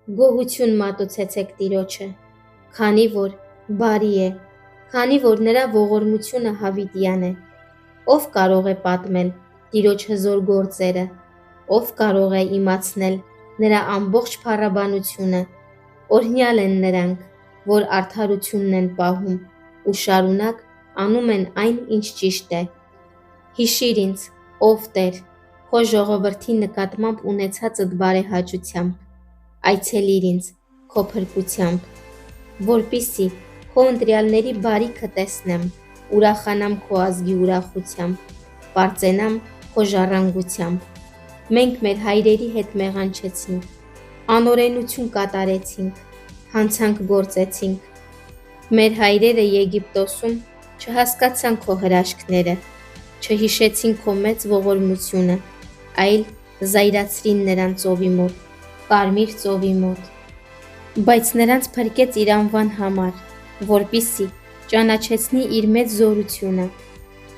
Գոհություն մատուցեցեք Տիրոջը, քանի որ բարի է, քանի որ նրա ողորմությունը հավիտյան է։ Ով կարող է պատմել Տիրոջ հզոր գործերը, ով կարող է իմացնել նրա ամբողջ փառաբանությունը։ Օրհնյալ են նրանք, որ արդարությունն են պահում ու շարունակ անում են այն, ինչ ճիշտ է։ Հիշիր ինձ, ով Տեր, քո ժողովրդի նկատմամբ ունեցածդ բարեհաճությամբ, այցելիր ինձ քո փրկությամբ, որպեսզի քո ընտրյալների բարիքը տեսնեմ, ուրախանամ քո ազգի ուրախությամբ, պարծենամ քո ժառանգությամբ։ Մենք մեր հայրերի հետ մեղանչեցինք, անօրենություն կատարեցինք, հանցանք գործեցինք։ Մեր հայրերը Եգիպտոսում չհասկացան քո հրաշքները, չհիշեցին քո մեծ ողորմությունը, այլ զայրացրին նրան ծովի մոտ, Կարմիր ծովի մոտ։ Բայց նրանց փրկեց իր անվան համար, որպեսզի ճանաչեցնի իր մեծ զորությունը,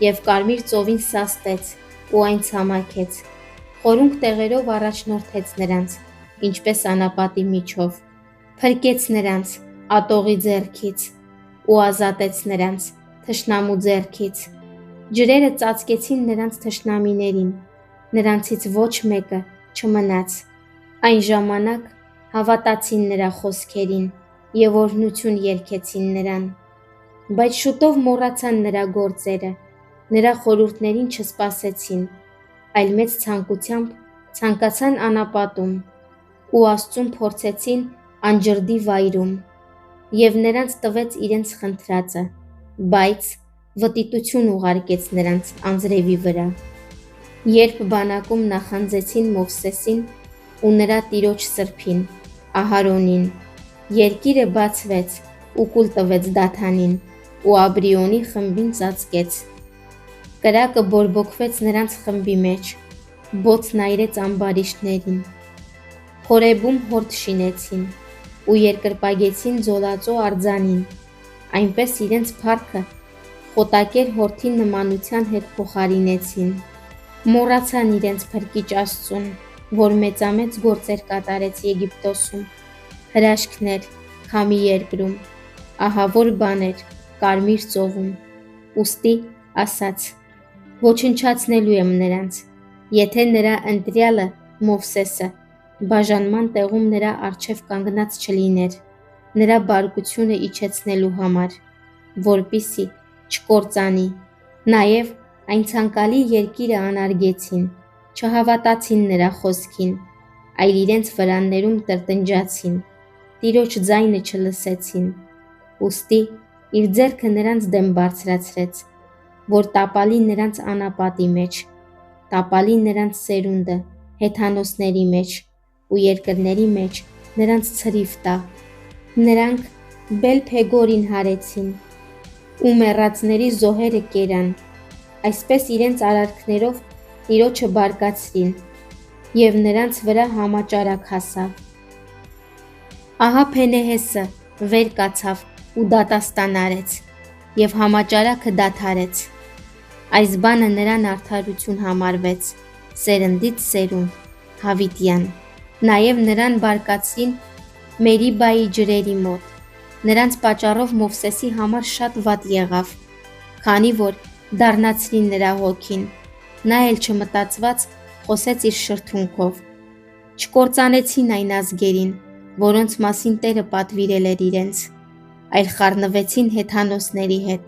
և Կարմիր ծովին սաստեց ու այն ցամաքեց, խորունկ տեղերով առաջնորդեց նրանց, ինչպես անապատի միջով, փրկեց նրանց ատողի ձեռքից ու ազատեց նրանց թշնամու ձեռքից։ Ջրերը ծածկեցին նրանց թշնամիներին, նրանցից ոչ մեկը չմնաց։ Այն ժամանակ հավատացին նրա խոսքերին և օրհնություն երգեցին նրան։ Բայց շուտով մոռացան նրա գործերը, նրա խորհուրդներին չսպասեցին, այլ մեծ ցանկությամբ ցանկացան անապատում ու Աստծուն փորձեցին անջրդի վայրում, և նրանց տվեց իրենց խնդրածը, բայց վտիտություն ուղարկեց նրանց անձրևի վրա։ Երբ բանակում նախանձեցին Մովսեսին ու նրա տիրոջ սրբին, Ահարոնին, երկիրը բացվեց ու կուլ տվեց Դաթանին ու Աբրիոնի խմբին ծածկեց։ Կրակը բորբոքվեց նրանց խմբի մեջ, բոցն այրեց ամբարիշտներին։ Հորեբում հորդ շինեցին ու երկրպագեցին ձոլածո արձանին, այնպես իրենց փառքը խոտակեր հորթի նմանության հետ փոխարինեցին։ Մոռացան իրենց փրկիչ Աստծուն, որ մեծամեծ գործեր կատարեց Եգիպտոսում, հրաշքներ Քամի երկրում, ահավոր բաներ Կարմիր ծովում։ Ուստի ասաց. ոչնչացնելու եմ նրանց, եթե նրա ընտրյալը Մովսեսը բաժանման տեղում նրա առջև կանգնած չլիներ, նրա բարկությունը իջեցնելու համար, որպեսզի չկործանի։ Նաև այն ցանկալի երկիրը անարգեցին, չհավատացին նրա խոսքին, այլ իրենց վրաններում տրտնջացին, Տիրոջ ձայնը չլսեցին։ Ուստի իր ձեռքը նրանց դեմ բարձրացրեց, որ տապալի նրանց անապատի մեջ, տապալի նրանց սերունդը հեթանոսների մեջ ու երկրների մեջ նրանց ցրիվ տա։ Նրանք Բել-Փեգորին հարեցին ու մեռածների զոհերը կերան, այսպես իրենց արարքներով Տիրոջը բարկացրին, և նրանց վրա համաճարակ հասավ։ Ահա Փենեհեսը վեր կացավ ու դատաստան արեց, և համաճարակը դադարեց։ Այս բանը նրան արդարություն համարվեց, սերնդից սերունդ, հավիտյան։ Նաև նրան բարկացրին Մերիբայի ջրերի մոտ։ Նրանց պատճառով Մովսեսի համար շատ վատ եղավ, քանի որ դառնացրին նրա հոգին, նա էլ չմտածված խոսեց իր շրթունքով։ Չկործանեցին այն ազգերին, որոնց մասին Տերը պատվիրել էր իրենց, այլ խառնվեցին հեթանոսների հետ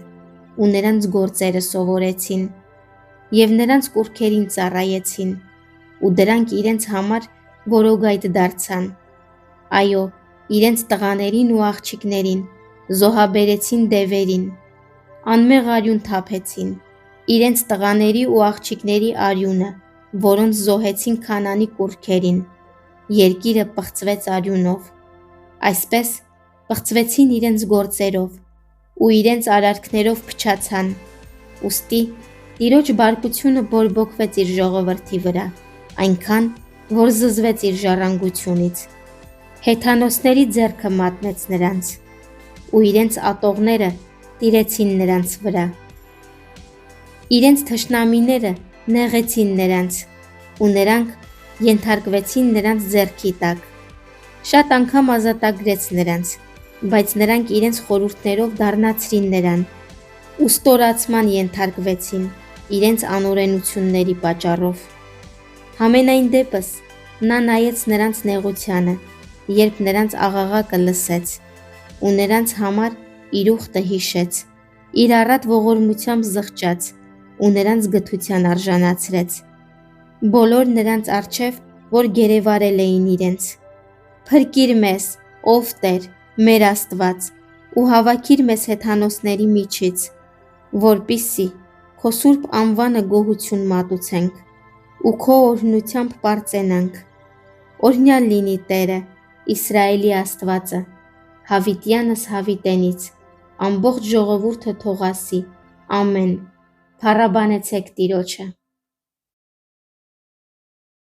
ու նրանց գործերը սովորեցին, և նրանց կուռքերին ծառայեցին, ու դրանք իրենց համար որոգայթ դարձան։ Այո, իրենց տղաներին ու աղջիկներին զոհաբերեցին դևերին, անմեղ արյուն թափեցին, իրենց տղաների ու աղջիկների արյունը, որոնց զոհեցին Քանանի կուռքերին, երկիրը պղծվեց արյունով։ Այսպես պղծվեցին իրենց գործերով ու իրենց արարքներով փչացան։ Ուստի Տիրոջ բարկությունը բորբոքվեց իր ժողովրդի վրա, այնքան, որ զզվեց իր ժառանգությունից։ Հեթանոսների ձեռքը մատնեց նրանց, ու իրենց ատողները տիրեցին նրանց վրա։ Իրենց թշնամիները նեղեցին նրանց, ու նրանք ենթարկվեցին նրանց ձեռքի տակ։ Շատ անգամ ազատագրեց նրանց, բայց նրանք իրենց խորհուրդներով դառնացրին նրան ու ստորացման ենթարկվեցին իրենց անօրենությունների պատճառով։ Համենայն դեպս, նա նայեց նրանց նեղությանը, երբ նրանց աղաղակը լսեց, ու նրանց համար իր ուխտը հիշեց, իր առատ ողորմությամբ զղջաց ու նրանց գթության արժանացրեց։ Բոլոր նրանց առջև, որ գերեվարել էին իրենց. «Փրկիր մեզ, ով Տեր, մեր Աստված, ու հավաքիր մեզ հեթանոսների միջից, որպեսզի քո սուրբ անվանը գոհություն մատուցենք ու քո օրհնությամբ պարծենանք։ Օրհնյալ լինի Տերը, Իսրայելի Աստվածը, հավիտյանս հավիտենից, ամբողջ ժողովուրդը թող ասի. ամեն։ Փառաբանեցեք Տիրոջը»։